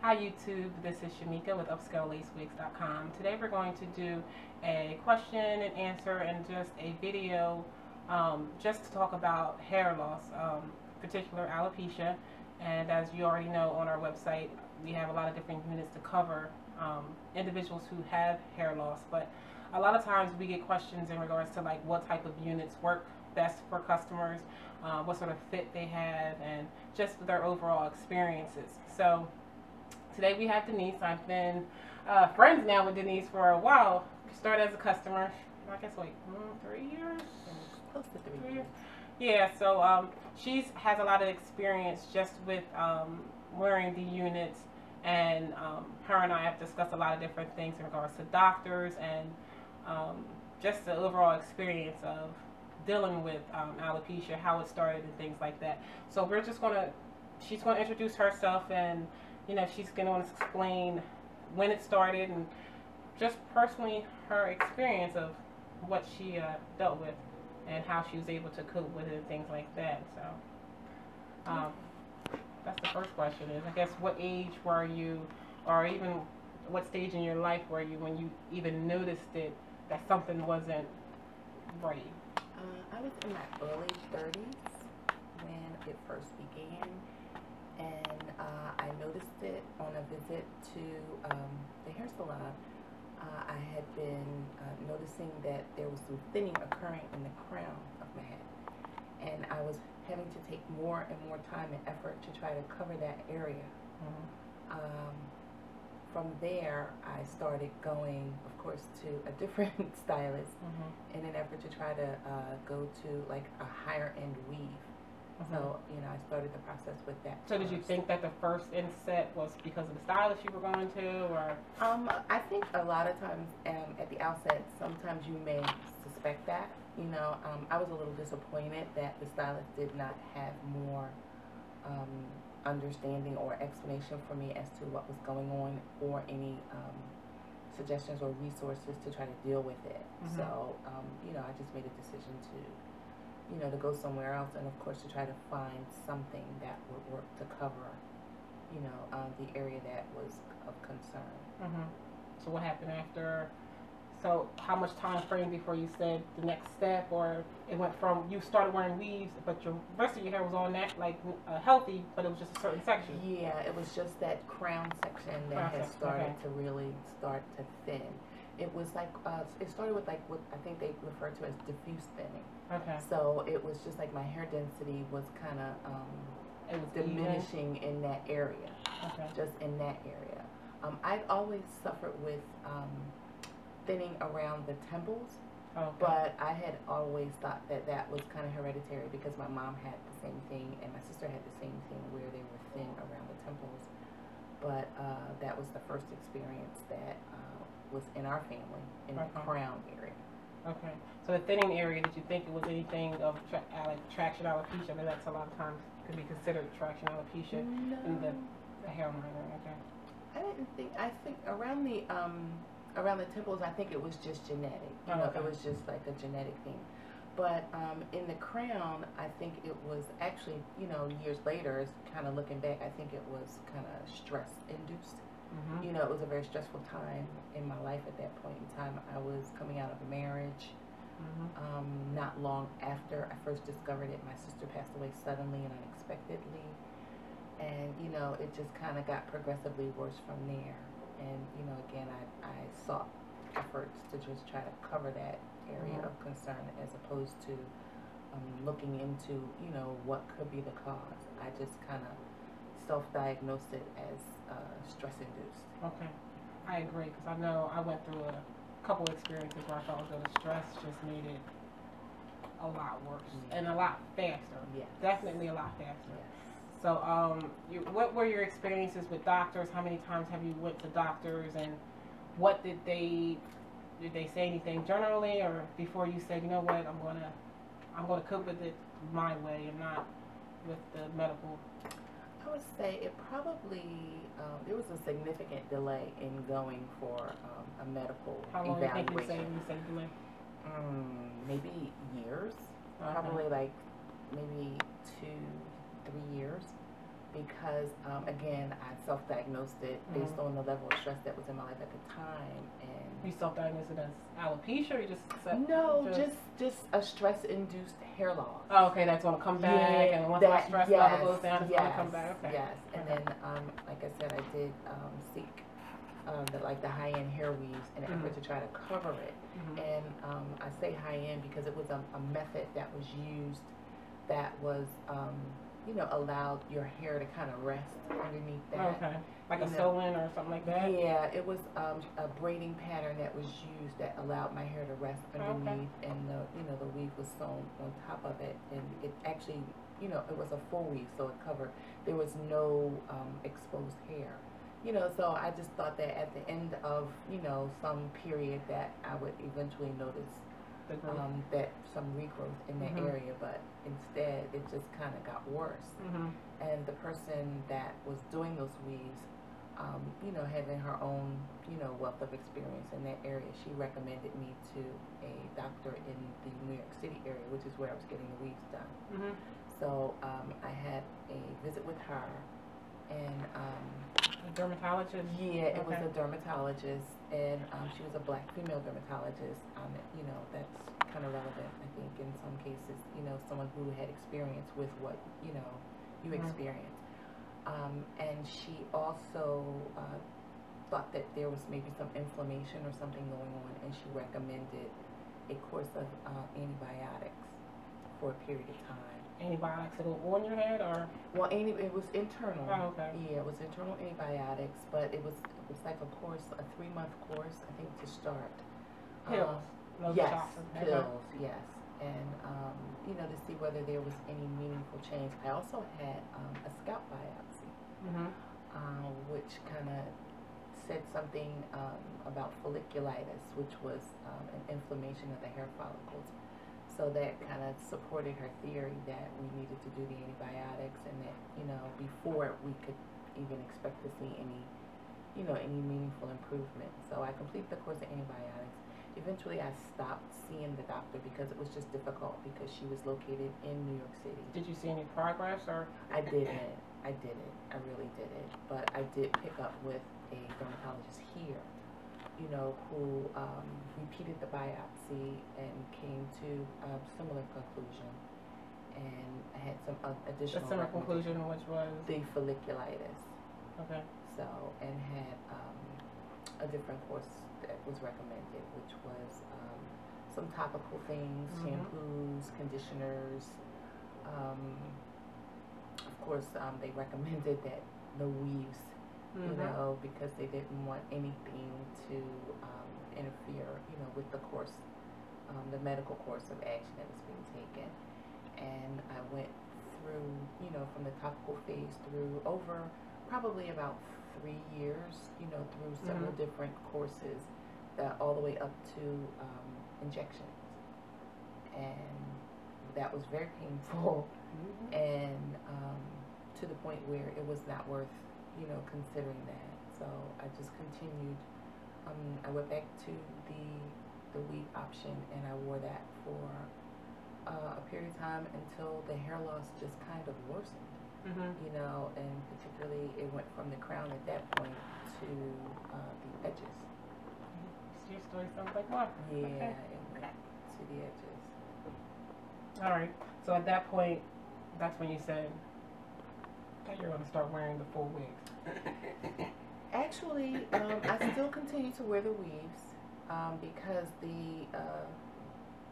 Hi YouTube, this is Shamika with upscalelacewigs.com. Today we're going to do a question and answer and just a video just to talk about hair loss, particular alopecia. And as you already know, on our website we have a lot of different units to cover individuals who have hair loss, but a lot of times we get questions in regards to like what type of units work best for customers, what sort of fit they have, and just their overall experiences. So today we have Denise. I've been friends now with Denise for a while. Started as a customer, I guess like 3 years? Close to 3 years. Yeah, so she has a lot of experience just with wearing the units, and her and I have discussed a lot of different things in regards to doctors and just the overall experience of dealing with alopecia, how it started and things like that. So we're just she's gonna introduce herself, and she's going to explain when it started and just personally her experience of what she dealt with and how she was able to cope with it and things like that. So that's the first question is, I guess, what age were you, or even what stage in your life were you when you even noticed it, that something wasn't right? I was in my early 30s when it first began. And I noticed it on a visit to the hair salon. I had been noticing that there was some thinning occurring in the crown of my head, and I was having to take more and more time and effort to try to cover that area. From there, I started going, of course, to a different stylist in an effort to try to go to like a higher end weave. So, I started the process with that. So did you think that the first inset was because of the stylist you were going to, or? I think a lot of times at the outset, sometimes you may suspect that. I was a little disappointed that the stylist did not have more understanding or explanation for me as to what was going on, or any suggestions or resources to try to deal with it. So, I just made a decision to go somewhere else, and of course to try to find something that would work to cover, the area that was of concern. So what happened after? So how much time frame before you said the next step, or it went from you started wearing weaves, but your rest of your hair was all healthy, but it was just a certain section? Yeah, it was just that crown section that had started to really start to thin. It was like, it started with like what I think they refer to as diffuse thinning. Okay. So it was just like my hair density was kind of it was diminishing in that area. Okay. Just in that area. I've always suffered with thinning around the temples. Okay. But I had always thought that that was kind of hereditary because my mom had the same thing and my sister had the same thing where they were thin around the temples. But that was the first experience that was in our family, in the crown area. Okay. So the thinning area, did you think it was anything of traction alopecia? I mean, that's a lot of times could be considered traction alopecia in the hairline area. Okay. I didn't think. I think around the temples, I think it was just genetic. It was just like a genetic thing. But in the crown, I think it was actually, years later, kind of looking back, I think it was kind of stress induced. It was a very stressful time in my life at that point in time. I was coming out of a marriage. Not long after I first discovered it, my sister passed away suddenly and unexpectedly. And, it just kind of got progressively worse from there. And, again, I sought efforts to just try to cover that area of concern as opposed to looking into, what could be the cause. I just kind of self-diagnosed it as stress-induced. Okay. I agree, because I know I went through a couple experiences where I felt that the stress just made it a lot worse and a lot faster. Yes. Definitely a lot faster. Yes. So, what were your experiences with doctors? How many times have you went to doctors, and what did they say anything generally, or before you said, you know what, I'm gonna cope with it my way and not with the medical? I would say it probably there was a significant delay in going for a medical evaluation. How long do you think you say delay? Maybe years. Probably like maybe 2-3 years because, again, I self-diagnosed it based on the level of stress that was in my life at the time. And you self-diagnosed it as alopecia, or you just a stress-induced hair loss. Oh, okay, that's going to come back, and once my stress level goes down, it's going to come back. Okay. Yes, and then, like I said, I did seek the high-end hair weaves in an effort to try to cover it. And I say high-end because it was a method that was used that was, allowed your hair to kind of rest underneath that. Okay, like a sew-in or something like that? Yeah, it was a braiding pattern that was used that allowed my hair to rest underneath, and the weave was sewn on top of it, and it actually, it was a full weave, so it covered. There was no exposed hair. So I just thought that at the end of, some period that I would eventually notice that some regrowth in that area, but instead it just kind of got worse. And the person that was doing those weaves, having her own, wealth of experience in that area, she recommended me to a doctor in the New York City area, which is where I was getting the weaves done. So I had a visit with her, and a dermatologist? Yeah, it was a dermatologist, and she was a black female dermatologist. That's kind of relevant, I think, in some cases. Someone who had experience with what you experience. And she also thought that there was maybe some inflammation or something going on, and she recommended a course of antibiotics for a period of time. Antibiotics that go on your head, or? Well, it was internal. Oh, okay. Yeah, it was internal antibiotics, but it was like a course, a 3-month course, I think, to start. Pills. Yes, pills. Yes, and to see whether there was any meaningful change. I also had a scalp biopsy, which kind of said something about folliculitis, which was an inflammation of the hair follicles. So that kind of supported her theory that we needed to do the antibiotics, and that, before we could even expect to see any meaningful improvement. So I completed the course of antibiotics. Eventually I stopped seeing the doctor because it was just difficult, because she was located in New York City. Did you see any progress, or? I didn't. I really didn't. But I did pick up with a dermatologist here, who repeated the biopsy and came to a similar conclusion. And I had some additional. A similar conclusion, which was? The folliculitis. Okay. So, and had a different course that was recommended, which was some topical things, shampoos, conditioners. Of course, they recommended that no weaves, because they didn't want anything to interfere, with the course, the medical course of action that was being taken. And I went through, from the topical phase through over probably about 3 years, through several different courses, all the way up to injections. And that was very painful, and to the point where it was not worth, considering that. So I just continued. I went back to the weave option, and I wore that for a period of time until the hair loss just kind of worsened. And particularly it went from the crown at that point to the edges. Your story sounds like one. Yeah, okay. It went to the edges. All right. So at that point, that's when you said that you're going to start wearing the full wigs. Actually, I still continue to wear the weaves because the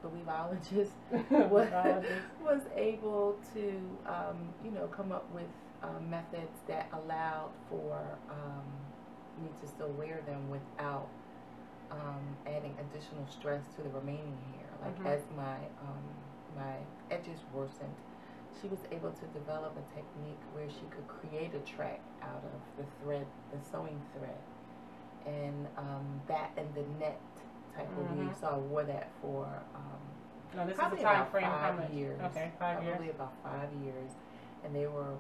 weaveologist was able to, come up with methods that allowed for me to still wear them without adding additional stress to the remaining hair. Like as my edges worsened, she was able to develop a technique where she could create a track out of the thread, the sewing thread, and that and the net type of weave. So I wore that for this probably is a time about frame, 5 years. Okay, 5 years. Probably about 5 years, and they were,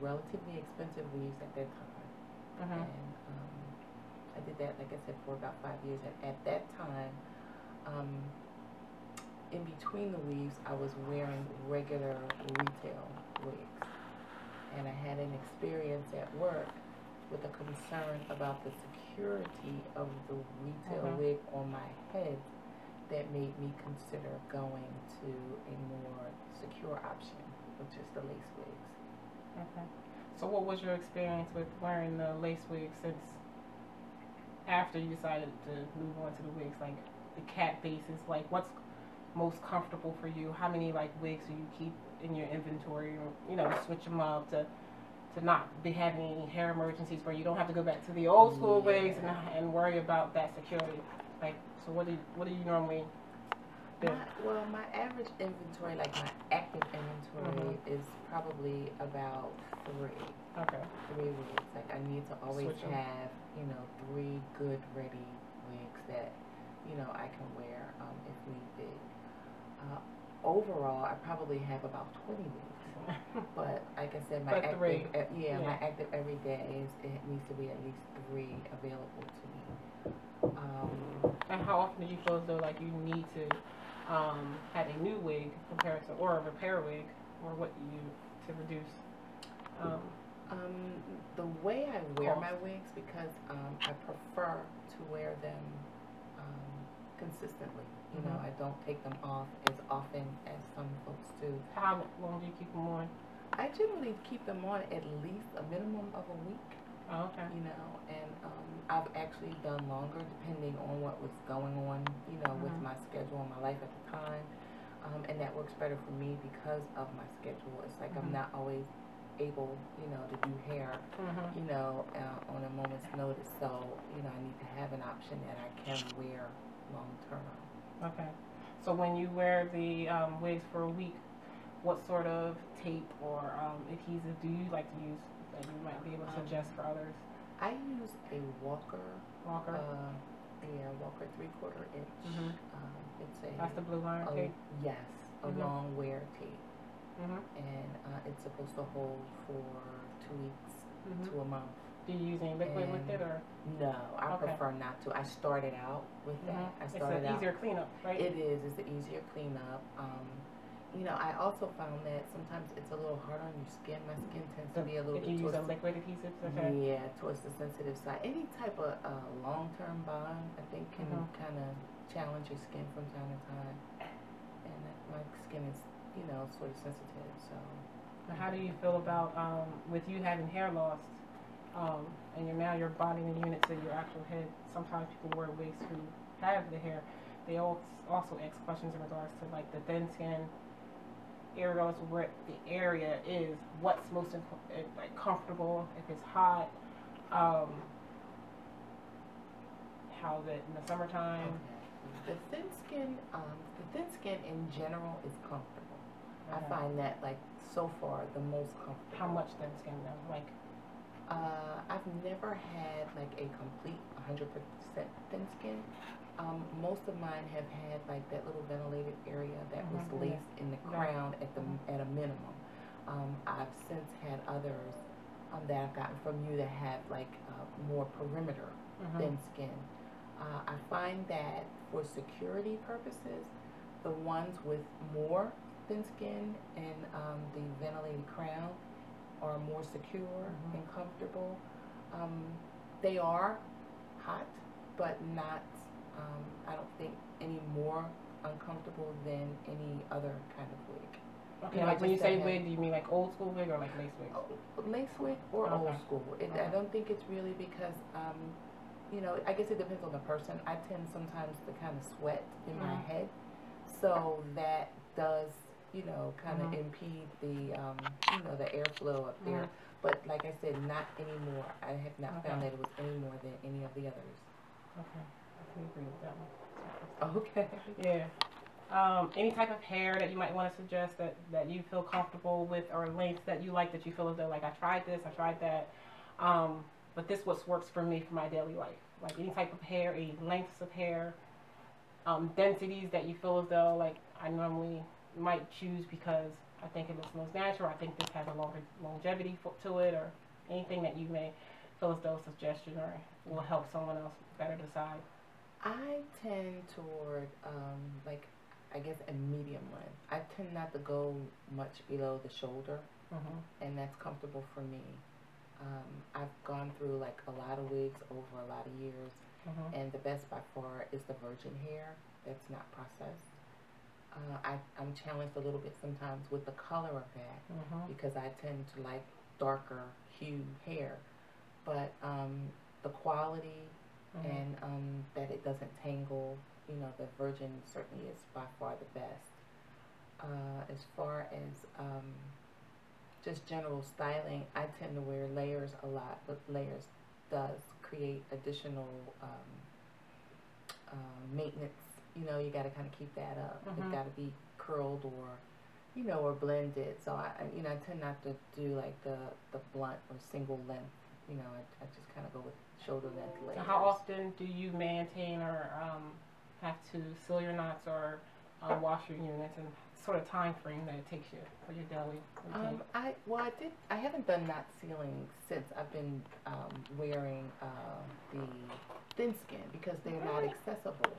relatively expensive weaves at that time. And I did that, like I said, for about 5 years. And at that time, in between the weaves, I was wearing regular retail wigs. and I had an experience at work with a concern about the security of the retail wig on my head that made me consider going to a more secure option, which is the lace wigs. Okay. So what was your experience with wearing the lace wig since after you decided to move on to the wigs? Like the cat bases, like what's most comfortable for you? How many like wigs do you keep in your inventory? Or, you know, switch them up to not be having any hair emergencies where you don't have to go back to the old school wigs and worry about that security. Like, so what do you normally do? My average inventory, like my active inventory, is probably about 3. Okay. 3 wigs. Like I need to always have, you know, 3 good ready wigs that, you know, I can wear if need be. Overall, I probably have about 20 wigs. But like I said, my active, my active every day it needs to be at least 3 available to me. And how often do you feel as though like you need to have a new wig compared to, or a repair wig, or what you to reduce? The way I wear my wigs, because I prefer to wear them consistently. You know, I don't take them off as often as some folks do. How long do you keep them on? I generally keep them on at least a minimum of a week. Oh, okay. You know, and I've actually done longer depending on what was going on, you know, with my schedule and my life at the time. And that works better for me because of my schedule. It's like I'm not always able, you know, to do hair, you know, on a moment's notice. So, you know, I need to have an option that I can wear long term. Okay. So when you wear the wigs for a week, what sort of tape or adhesive do you like to use that you might be able to suggest for others? I use a Walker. Walker? Walker 3/4 inch. It's a... That's the blue line tape? Yes, a long wear tape. And it's supposed to hold for 2 weeks to a month. Do you use any liquid with it, or? No, I prefer not to. I started out with that. It's an easier cleanup, right? It is. It's an easier cleanup. You know, I also found that sometimes it's a little hard on your skin. My skin tends to be a little bit. If you use a liquid adhesive, yeah, towards the sensitive side. Any type of long-term bond, I think, can kind of challenge your skin from time to time. And my skin is, you know, sort of sensitive. So. How do you feel about with you having hair loss? And you're bonding the unit to your actual head. Sometimes people wear wigs who have the hair. They also ask questions in regards to like the thin skin, regardless of where the area is, what's most like comfortable, if it's hot, how's it in the summertime? The thin skin in general is comfortable. I find that like so far the most comfortable. How much thin skin though? Like I've never had like a complete 100% thin skin. Most of mine have had like that little ventilated area that was laced in the crown at a minimum. I've since had others that I've gotten from you that have like more perimeter thin skin. I find that for security purposes, the ones with more thin skin and the ventilated crown are more secure and comfortable. They are hot, but not, I don't think, any more uncomfortable than any other kind of wig. Okay, like when you say wig, do you mean like old school wig or like lace wig? Lace wig or old school. I don't think it's really because, you know, I guess it depends on the person. I tend sometimes to kind of sweat in my head, so that does, you know, kind of impede the, you know, the airflow up there. But like I said, not anymore. I have not found that it was any more than any of the others. Okay, I can agree with that one. Okay. Yeah. Any type of hair that you might want to suggest that you feel comfortable with, or lengths that you like, that you feel as though like I tried this, I tried that, but this what works for me for my daily life. Like any type of hair, any lengths of hair, densities that you feel as though like I normally might choose because I think it looks most natural. I think this has a longer longevity to it, or anything that you may feel as though a suggestion or will help someone else better decide. I tend toward like I guess, a medium length. I tend not to go much below the shoulder, and that's comfortable for me. I've gone through like a lot of wigs over a lot of years, and the best by far is the virgin hair that's not processed. I'm challenged a little bit sometimes with the color of that because I tend to like darker hue hair, but the quality and that it doesn't tangle, you know, the virgin certainly is by far the best. As far as just general styling, I tend to wear layers a lot, but layers does create additional maintenance. You know, you got to kind of keep that up. It's got to be curled or, you know, or blended. So I tend not to do like the blunt or single length. You know, I just kind of go with shoulder length layers. So how often do you maintain or have to seal your knots or wash your units, and sort of time frame that it takes you for your daily routine? I haven't done knot sealing since I've been wearing the thin skin because they're not accessible.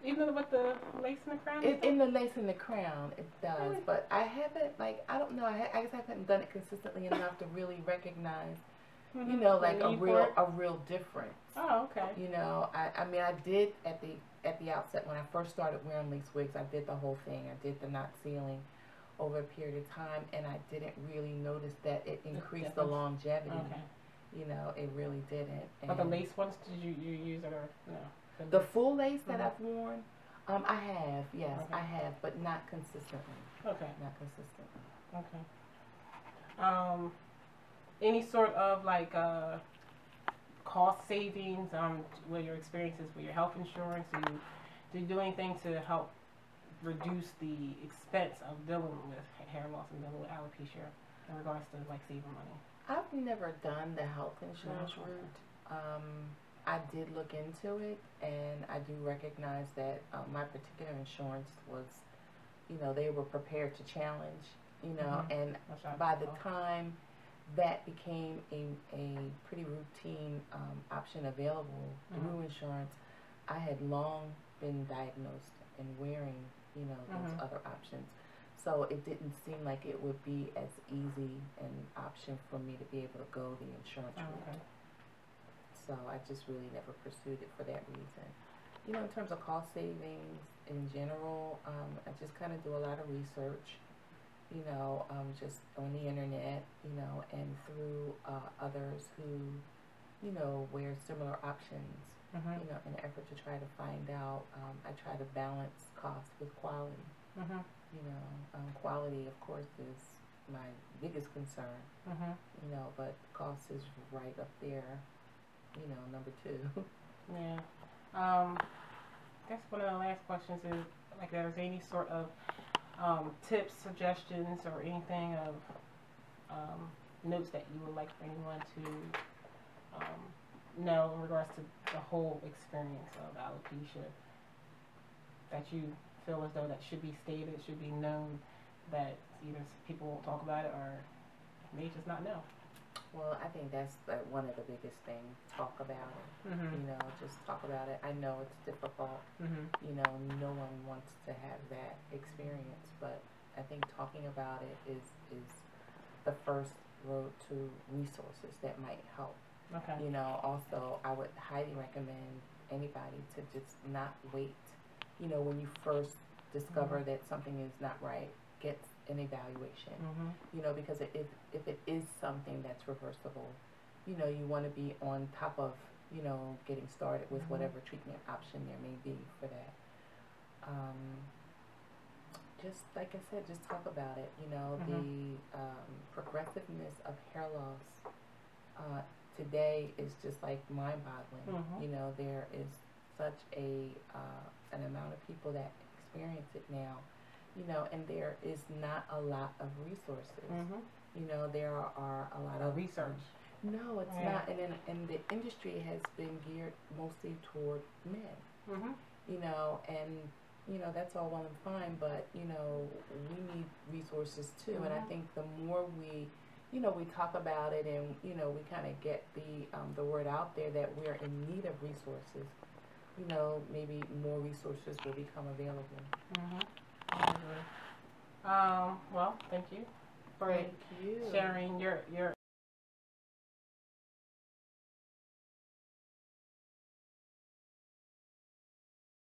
Even with the lace in the crown? In the lace in the crown, it does. But I haven't, like, I don't know, I guess I haven't done it consistently enough to really recognize, you know, like a real difference. Oh, okay. You know, I mean, I did at the outset when I first started wearing lace wigs, I did the whole thing. I did the knot sealing over a period of time, and I didn't really notice that it increased the longevity. Okay. You know, it really didn't. But the lace ones, did you use it or no? The full lace that I've worn, I have, yes, I have, but not consistently. Okay. Not consistently. Okay. Any sort of like cost savings? What your experiences with your health insurance? Do you do anything to help reduce the expense of dealing with hair loss and dealing with alopecia in regards to like saving money? I've never done the health insurance route. I did look into it, and I do recognize that my particular insurance was, you know, they were prepared to challenge, you know, and by the time that became a pretty routine option available through insurance, I had long been diagnosed and wearing, you know, those other options. So it didn't seem like it would be as easy an option for me to be able to go the insurance route. So I just really never pursued it for that reason. You know, in terms of cost savings in general, I just kind of do a lot of research, you know, just on the internet, you know, and through others who, you know, wear similar options, you know, in an effort to try to find out. I try to balance cost with quality. You know, quality, of course, is my biggest concern, you know, but cost is right up there. You know, number two. Yeah. I guess one of the last questions is, like, there's any sort of tips, suggestions, or anything of notes that you would like for anyone to know in regards to the whole experience of alopecia that you feel as though that should be stated, should be known, that either people won't talk about it or may just not know? Well, I think that's one of the biggest things. Talk about it. You know, just talk about it. I know it's difficult. You know, no one wants to have that experience, but I think talking about it is the first road to resources that might help. You know, also, I would highly recommend anybody to just not wait. You know, when you first discover that something is not right, get an evaluation. You know, because if it is something that's reversible, you know, you want to be on top of, you know, getting started with whatever treatment option there may be for that. Just like I said, just talk about it. You know, the progressiveness of hair loss today is just like mind-boggling. You know, there is such an amount of people that experience it now. You know, and there is not a lot of resources. You know, there are a lot of research. No, it's not, and the industry has been geared mostly toward men. You know, and you know that's all well and fine, but you know we need resources too. And I think the more we, you know, we talk about it, and you know we kind of get the word out there that we're in need of resources. You know, maybe more resources will become available. Well, thank you for Thank you. sharing your